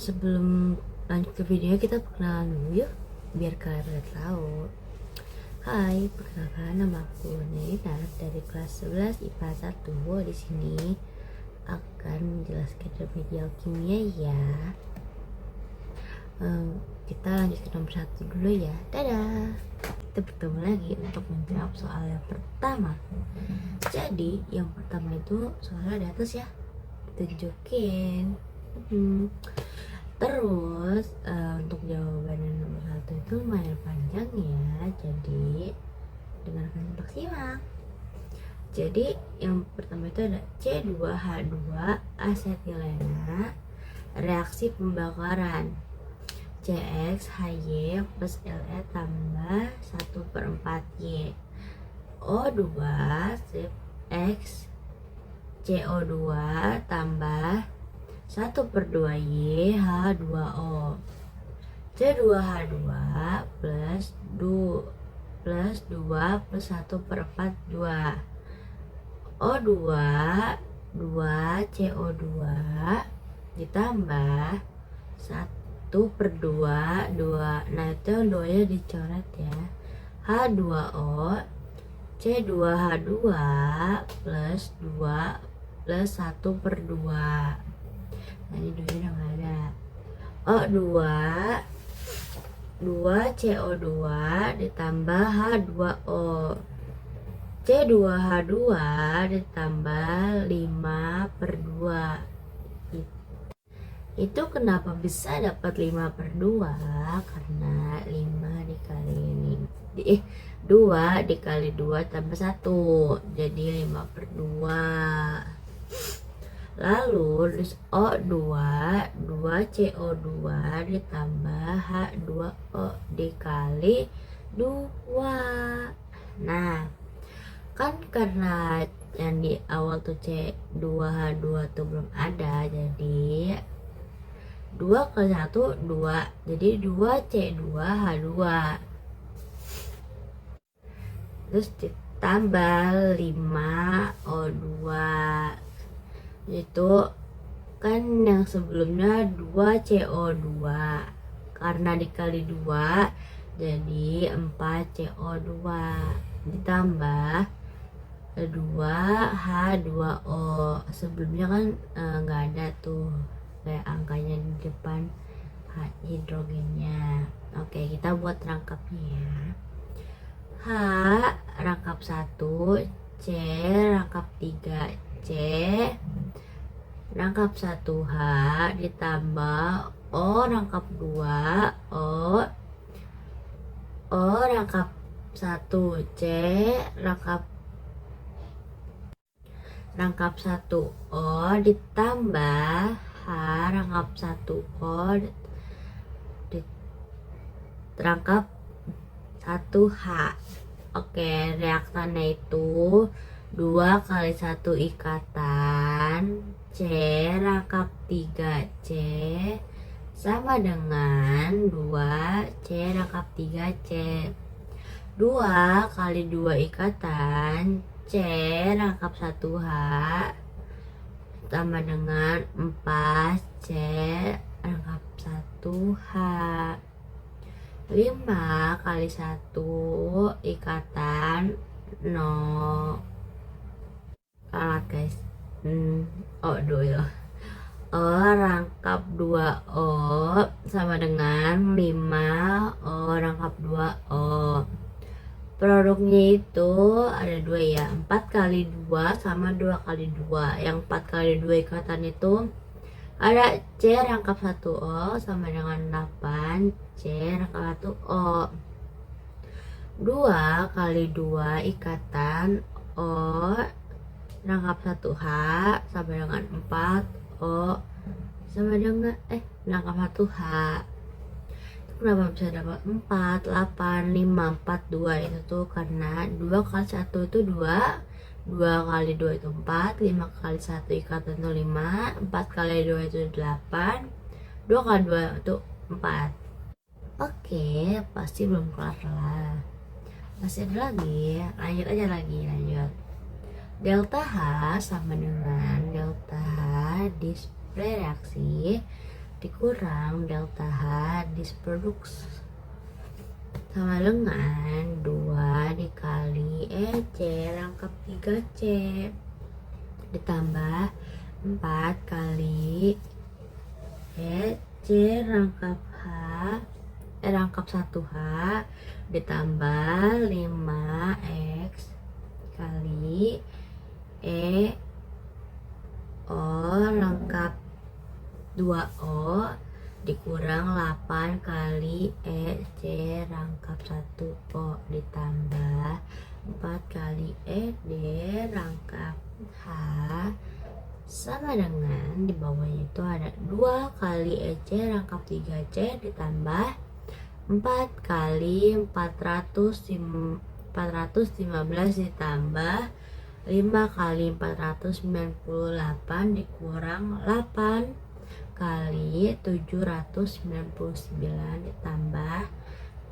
Sebelum lanjut ke video, kita perkenalan dulu yuk, biar kalian pada tahu. Hai, perkenalkan, nama aku Nina dari kelas 11 IPA 1. Di sini akan menjelaskan remedial kimia ya. Kita lanjut ke nomor 1 dulu ya. Dadah. Kita bertemu lagi untuk menjawab soal yang pertama. Jadi yang pertama itu soalnya di atas ya, tunjukin. Terus untuk jawaban yang nomor 1 itu lumayan panjang ya, jadi dengarkan maksimal. Jadi yang pertama itu ada C2H2 asetilena, reaksi pembakaran CXHY plus Le tambah 1/4Y, O2 X CO2 tambah 1/2Y H2O, C2H2 plus 2 plus 1/4 2, O2 2 CO2 ditambah 1/2 2, nah itu 2 nya dicoret ya, H2O, C2H2 plus 2 plus 1/2. Nah ini 2 nya udah gak ada. O2 2 CO2 ditambah H2O, C2H2 ditambah 5/2. Itu kenapa bisa dapat 5/2? Karena 5 dikali ini 2 dikali 2 tambah 1, jadi 5/2. Lalu O2 2 CO2 ditambah H2O dikali 2. Nah kan karena yang di awal tuh C2H2 tuh belum ada, jadi 2 kali 1 2, jadi 2 C2H2 terus ditambah 5 O2. Itu kan yang sebelumnya 2 CO2, karena dikali 2 jadi 4 CO2 ditambah 2 H2O. Sebelumnya kan nggak ada tuh kayak angkanya di depan hidrogennya. Oke, kita buat rangkapnya ya. H rangkap 1, C rangkap 3, C rangkap 1H ditambah O rangkap 2, O rangkap 1, C rangkap 1 O ditambah H rangkap 1 O rangkap 1H. Oke, reaktannya itu 2 kali 1 ikatan C rangkap 3C sama dengan 2 C rangkap 3C. 2 kali 2 ikatan C rangkap 1H sama dengan 4 C rangkap 1H. 5 kali 1 ikatan 0. Salah guys. O2 ya. O rangkap 2O sama dengan 5 O rangkap 2O. Produknya itu ada 2 ya. 4 kali 2 sama 2 kali 2. Yang 4 kali 2 ikatan itu ada C rangkap 1O sama dengan 8 C rangkap 1O. 2 kali 2 ikatan O rangkap 1H sama dengan 4 O sama dengan rangkap 1H. Kenapa bisa dapat 4, 8, 5, 4, 2? Itu tuh karena 2 kali 1 itu 2, 2 kali 2 itu 4, 5 kali 1 ikatan itu 5, 4 kali 2 itu 8, 2 kali 2 itu 4. Oke, pasti belum kelar. Masih ada lagi, lanjut aja lagi. Delta H sama dengan delta H di reaksi dikurang delta H disproduksi sama dengan 2 dikali EC rangkap 3C ditambah 4 kali EC rangkap rangkap 1H ditambah 5X kali O rangkap 2O dikurang 8 kali EC rangkap 1O ditambah 4 kali ED rangkap H sama dengan di bawahnya itu ada 2 kali EC rangkap 3C ditambah 4 kali 415 ditambah 5 kali 498 dikurang 8 kali 799 ditambah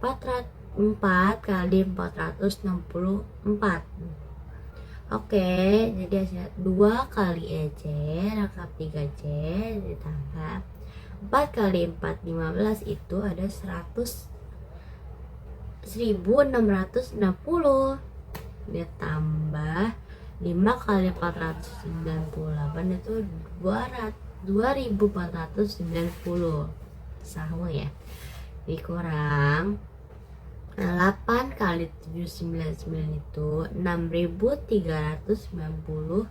4 kali 464. Oke, jadi hasilnya 2 kali EC rangkap 3C ditambah 4 kali 415 itu ada 1660 ditambah 5 kali 498 itu 2490 sama ya, dikurang 8 kali 799 itu 6392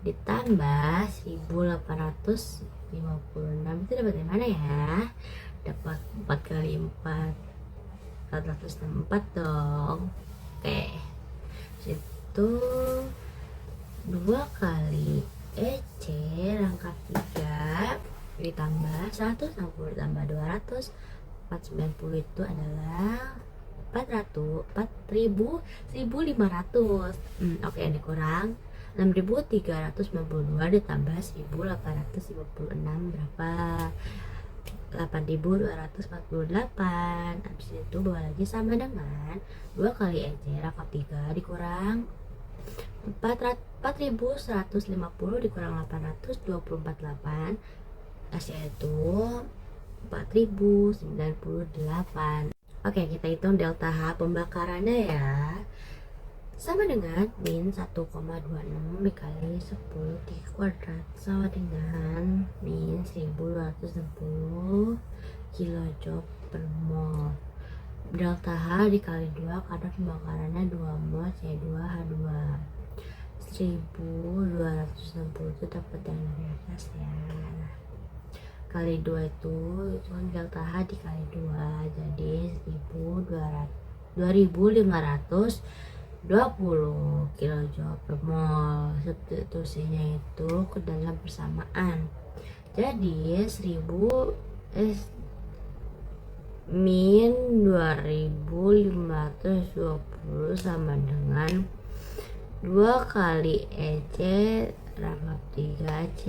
ditambah 1856 itu dapat dari mana ya? Dapat 4 kali 4 464 dong. Oke, itu 2 kali EC rangkap 3 ditambah 160 ditambah 200 490 itu adalah 1500. Oke, dikurang 6392 ditambah 1856 berapa? 8248. Habis itu bawa lagi sama dengan 2 kali EC rangkap 3 dikurang 4150 dikurang 824,8 hasilnya itu 4098. Oke, kita hitung delta H pembakarannya ya, sama dengan min 1,26 dikali 10 di kuadrat sama dengan min 1260 kilojoule per mol. Delta H dikali 2 karena pembakarannya 2 mol C2H2. 1260 itu dapat yang di atas ya. Kali 2 itu kan delta H dikali 2 jadi 2520 kilojoule per mol. Substitusinya itu ke dalam persamaan, jadi 2520 sama dengan 2 kali EC rangkap 3C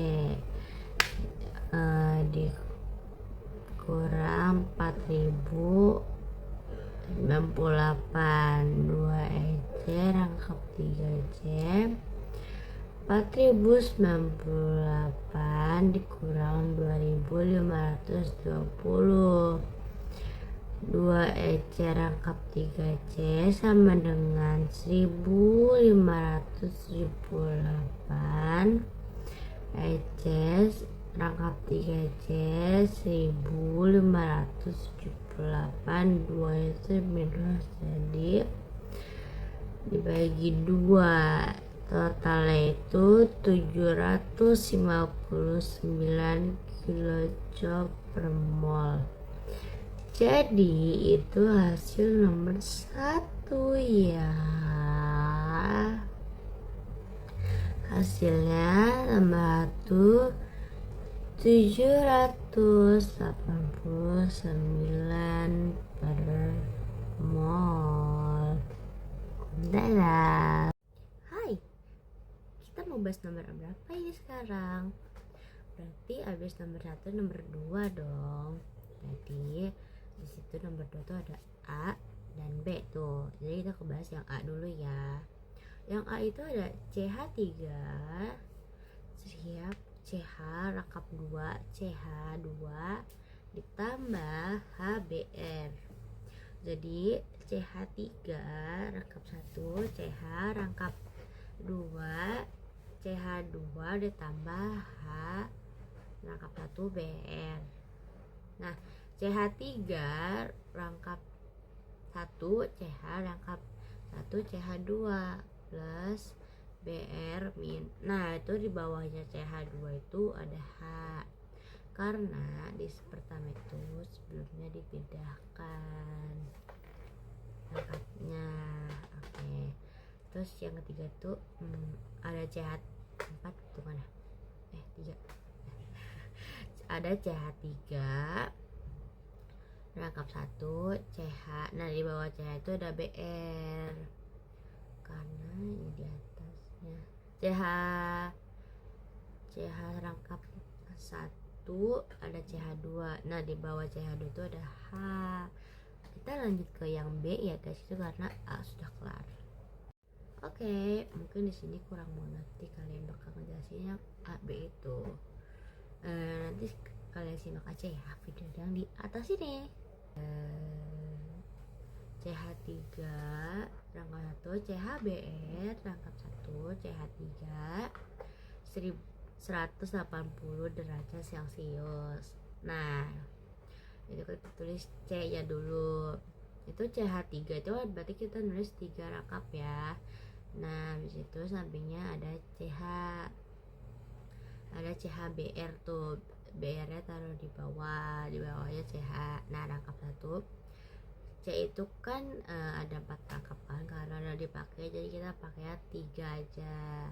dikurang 4098 2 EC rangkap 3C 4098 dikurang 2520 2 EC rangkap 3C sama dengan 1578 EC rangkap 3C 1578 2 itu minus, jadi dibagi 2 totalnya itu 759 kilojoule per mol. Jadi itu hasil nomor 1 ya. Hasilnya nomor 1 789 per mol. Dadah. Hai, kita mau bahas nomor berapa ini sekarang? Berarti habis nomor 1 nomor 2 dong. Jadi di situ nomor 2 tuh ada A dan B tuh. Jadi kita bahas yang A dulu ya. Yang A itu ada CH3 siap CH rangkap 2 CH2 ditambah HBr. Jadi CH3 rangkap 1 CH rangkap 2 CH2 ditambah H rangkap 1 Br. Nah, CH3 rangkap 1 CH rangkap 1 CH2 plus Br min. Nah, itu di bawahnya CH2 itu ada H. Karena di pertama itu sebelumnya dipindahkan rangkapnya. Oke. Terus yang ketiga tuh ada CH4 tuh mana? 3. Ada CH3 rangkap 1 CH. Nah, di bawah CH itu ada Br. Karena ini di atasnya CH rangkap 1 ada CH2. Nah, di bawah CH2 itu ada H. Kita lanjut ke yang B ya guys, itu karena A sudah kelar. Oke, mungkin di sini kurang mengerti, kalian bakal ngejelasin yang A B itu. Nanti kalian simak aja ya video yang di atas ini. CH3 rangkap 1 CHBr rangkap 1 CH3 180 derajat Celcius. Nah, itu kita tulis C ya dulu. Itu CH3 itu berarti kita nulis 3 rangkap ya. Nah, di situ sampingnya ada CH. Ada CHBr tuh. BR-nya taruh di bawahnya CH. Nah, rangkap 1 C itu kan ada 4 rangkapan, karena udah dipakai jadi kita pakai 3 aja.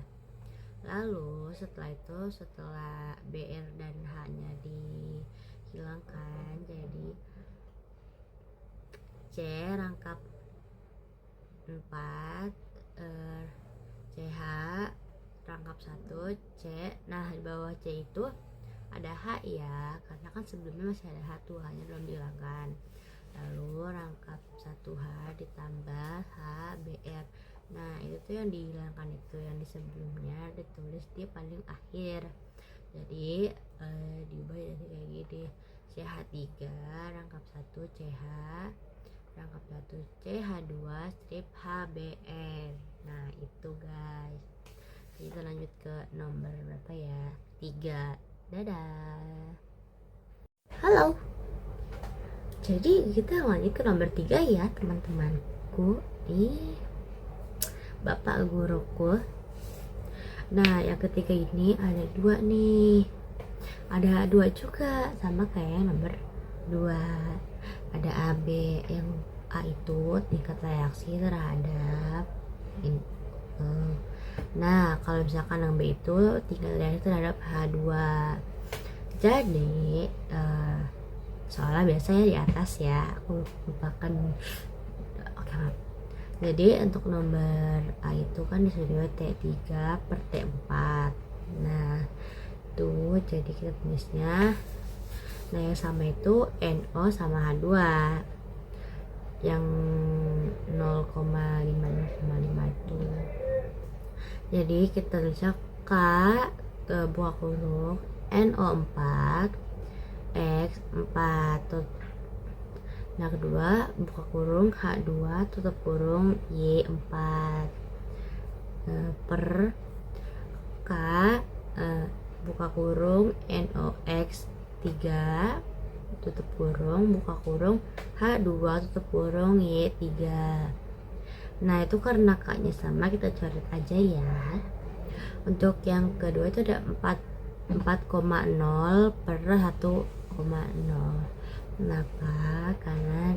Lalu setelah BR dan H nya dihilangkan, jadi C rangkap 4 CH rangkap 1 C. Nah, di bawah C itu ada H ya, karena kan sebelumnya masih ada H tuh, hanya belum dihilangkan. Lalu rangkap 1H ditambah HBr. Nah, itu tuh yang dihilangkan, itu yang di sebelumnya ditulis di paling akhir. Jadi diubah jadi kayak gini. CH3 rangkap 1 CH rangkap 1 CH2 strip HBr. Nah, itu guys. Kita lanjut ke nomor berapa ya? 3. Dadah. Halo. Jadi kita lanjut ke nomor 3 ya teman-temanku, bapak guruku. Nah, yang ketiga ini ada 2 nih. Ada 2 juga sama kayak nomor 2. Ada AB. Yang A itu tingkat reaksi terhadap nah, kalau misalkan yang B itu tingkat reaksi terhadap H2. Jadi soalnya biasanya di atas ya, aku lupakan. Oke, maaf. Jadi untuk nomor A itu kan disuruh T3 per T4. Nah, tuh jadi kita tulisnya, nah yang sama itu NO sama H2 yang 0,5 itu. Jadi kita tulisnya K buka kurung NO4 X4. Nah, kedua buka kurung H2 tutup kurung Y4 per K buka kurung NOX3 tutup kurung buka kurung H2 tutup kurung Y3. Nah, itu karena K-nya sama, kita coret aja ya. Untuk yang kedua itu ada 4,0 per 1,0. Kenapa? Karena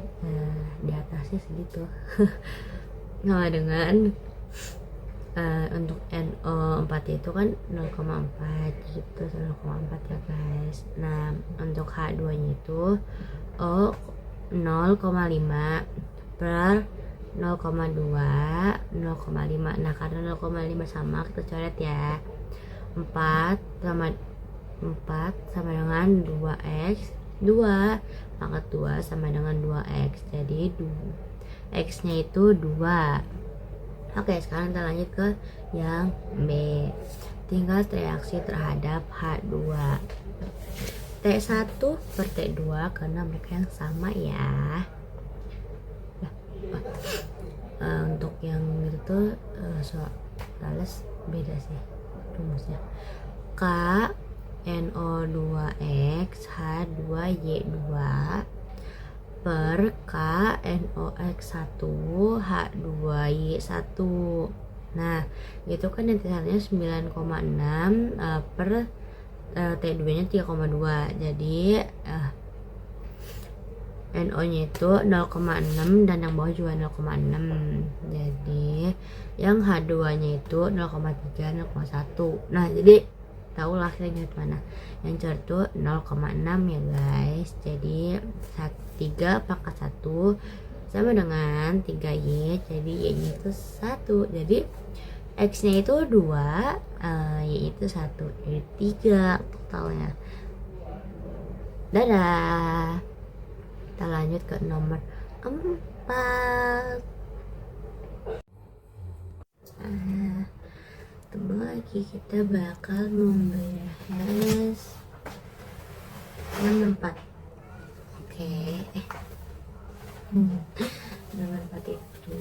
di atasnya segitu. Sama dengan untuk NO4 itu kan 0,4 gitu, 0,4 ya guys. Nah, untuk H2 nya itu 0,5 per 0,2 0,5. Nah, karena 0,5 sama, kita coret ya. 4 sama dengan 2x, 2 pangkat 2 sama dengan 2x, jadi x nya itu 2. Oke, sekarang kita lanjut ke yang B. tinggal reaksi terhadap H2. T1 per T2 karena mereka yang sama ya. Untuk yang itu soalnya beda sih rumusnya. K NO2X H2Y2 per K NOX1 H2Y1. Nah itu kan intisalnya 9,6 per T2 nya 3,2, jadi NO nya itu 0,6 dan yang bawah juga 0,6, jadi yang H2 nya itu 0,3 0,1. nah jadi tahulah kita mana yang cari itu 0,6 ya guys. Jadi 3 pangkat 1 sama dengan 3Y, jadi Y nya itu 1, jadi X nya itu 2, Y itu 1, jadi 3 totalnya. Dadah, kita lanjut ke nomor 4. Ketemu lagi, kita bakal membahas nomor 4. Oke. Nomor 4 itu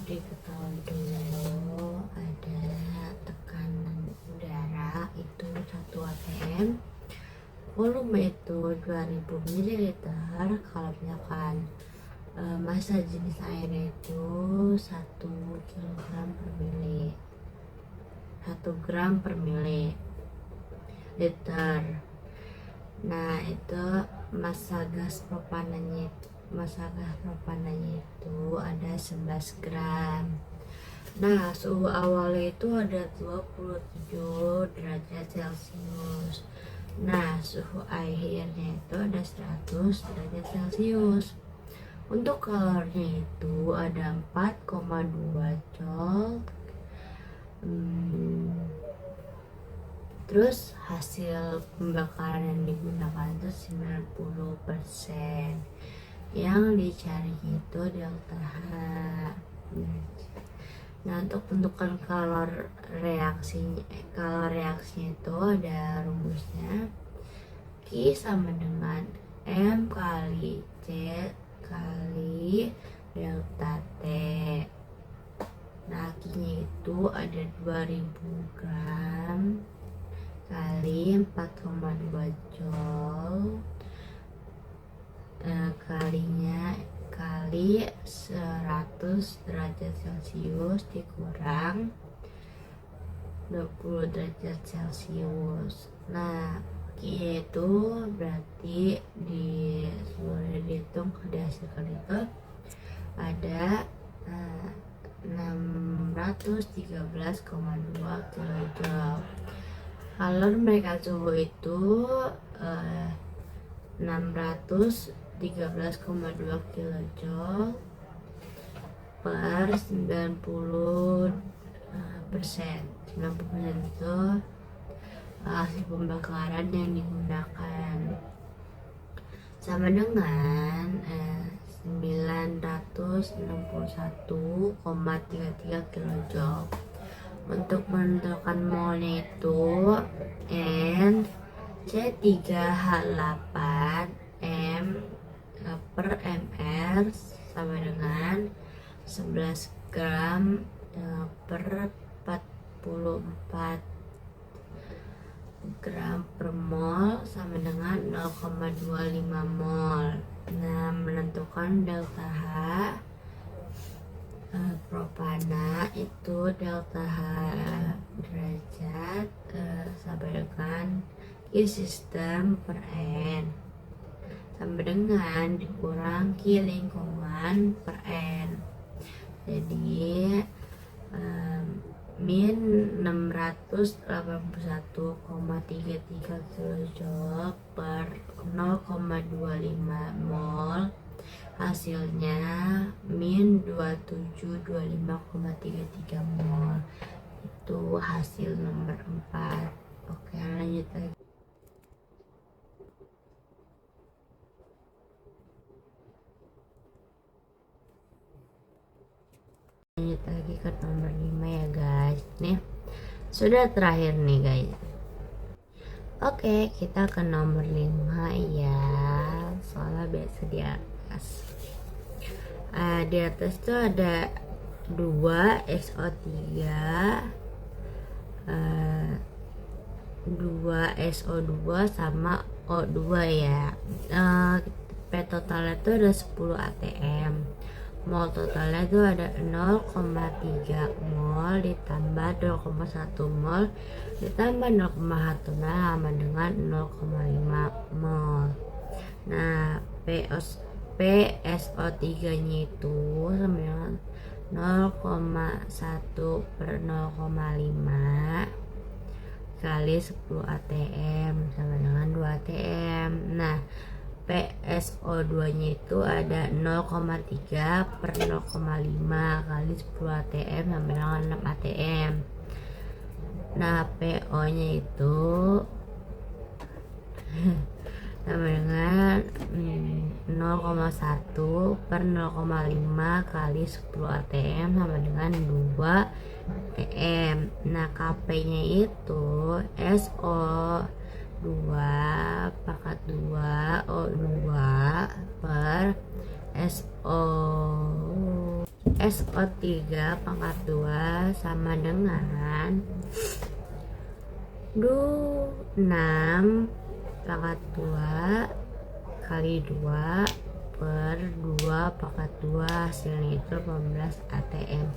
diketahui dulu ada tekanan udara itu 1 atm, volume itu 2000 ml. Kalau misalkan massa jenis airnya itu 1 kg per mili, 1 gram per mili liter. Nah itu massa gas propananya itu ada 11 gram. Nah suhu awalnya itu ada 27 derajat Celcius. Nah suhu akhirnya itu ada 100 derajat Celcius. Untuk kalornya itu ada 4,2 joule. Terus hasil pembakaran yang digunakan itu 90%. Yang dicari itu delta H. Nah untuk menentukan kalor reaksinya itu ada rumusnya. Q sama dengan M kali C kali delta T. Nah Q-nya itu ada 2000 gram kali 4,2 joule kalinya kali 100 derajat Celcius dikurang 20 derajat Celcius. Nah itu berarti dihitung dihasilkan itu ada 613,2 kJ. Kalau mereka suhu itu 613,2 kJ per 90%. 90% itu hasil pembakaran yang digunakan, sama dengan 961,33 kJ. Untuk menentukan molnya itu N C3H8 M per ml sama dengan 11 gram per 44 gram per mol sama dengan 0,25 mol. Nah menentukan delta H propana itu delta H derajat sama dengan Q sistem per N sama dengan dikurang Q lingkungan per N. Jadi min 681,33 kJ per 0,25 mol. Hasilnya min 2725,33 mol. Itu hasil nomor 4. Oke, lanjut lagi. Lanjut lagi ke nomor 5 ya guys. Nih, Sudah terakhir nih guys. Oke, kita ke nomor 5 ya. Soalnya biasa di atas. Di atas tuh ada 2 SO3, 2 SO2 sama O2 ya. P totalnya tuh ada 10 ATM. Mol totalnya tuh ada 0,3 mol ditambah 0,1 mol ditambah 0,1 sama dengan 0,5 mol. Nah, PSO3 nya itu sama dengan 0,1 per 0,5 kali 10 ATM sama dengan 2 ATM. Nah, PSO2 nya itu ada 0,3 per 0,5 kali 10 ATM sama dengan 6 ATM. Nah, PO nya itu sama dengan 0,1 per 0,5 kali 10 ATM sama dengan 2 ATM. Nah, KP nya itu SO2 pangkat 2 O2 per SO3 pangkat 2 sama dengan 6 pangkat 2 kali 2 per 2 pangkat 2, hasilnya itu 15 ATM.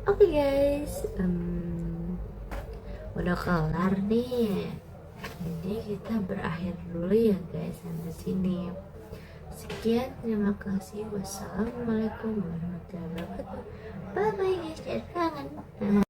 Oke guys, udah kelar nih. Jadi kita berakhir dulu ya guys sampai sini. Sekian, terima kasih. Wassalamualaikum warahmatullahi wabarakatuh. Bye bye guys, jangan kangen.